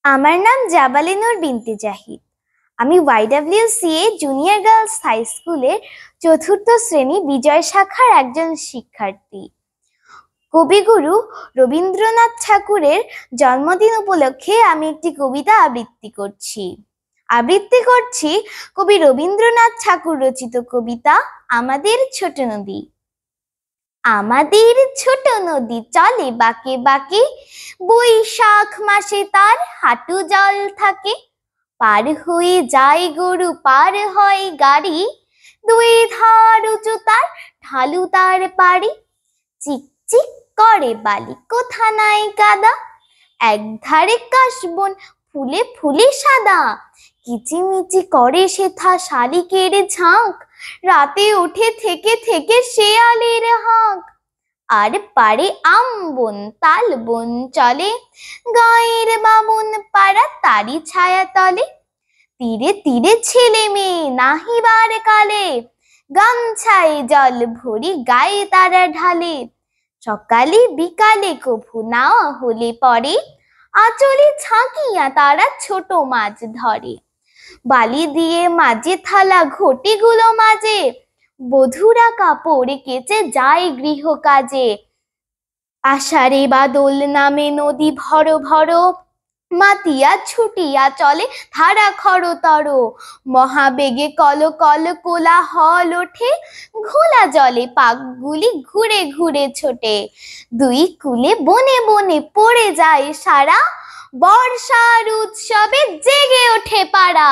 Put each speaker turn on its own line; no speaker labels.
আমার নাম জাবালিনুর বিনতে জাহিদ। আমি YWCA জুনিয়র গার্লস হাই স্কুলের চতুর্থ শ্রেণী বিজয় শাখার একজন শিক্ষার্থী। কবিগুরু রবীন্দ্রনাথ ঠাকুরের জন্মদিন উপলক্ষে আমি একটি কবিতা আবৃত্তি করছি কবি রবীন্দ্রনাথ ঠাকুর রচিত কবিতা আমাদের ছোট নদী। আমাদের ছোট নদী চলে বাঁকে বাঁকে, বৈশাখ মাসে তার হাঁটু জল থাকে। পার হয়ে যায় গরু, পার হয় গাড়ি, দুই ধার উঁচু তার, ঢালু তার পাড়ি। চিকচিক করে বালি, কোথা নাই কাদা, এক ধারে কাশবন ফুলে ফুলে সাদা। কিচিমিচি করে সেথা শালিকের ঝাঁক, রাতে ওঠে থেকে থেকে শেয়ালের হাঁক। আর পারে আম বন তাল বন চলে, গাঁয়ের বামুন পাড়া তারি ছায়া তলে। তীরে তীরে ছেলে মেয়ে নাহিবার কালে, গামছায় জল ভরি গায়ে তারা ঢালে। সকালে বিকালে কভু নাওয়া হলে পরে, আঁচলে ছাঁকিয়া তারা ছোট মাছ ধরে। বালি দিয়ে মাঝে থালা ঘটিগুলো মাঝে, বধূরা কাপড় কেচে যায় গৃহ কাজে। আষাঢ়ে বাদল নামে নদী ভর ভর, মাতিয়া ছুটিয়া চলে ধারা খরতর। মহাবেগে কল কল কোলাহল ওঠে, ঘোলা জলে পাকগুলি ঘুরে ঘুরে ছোটে। দুই কূলে বনে বনে পড়ে যায় সারা, বর্ষার উৎসবে জেগে ওঠে পাড়া।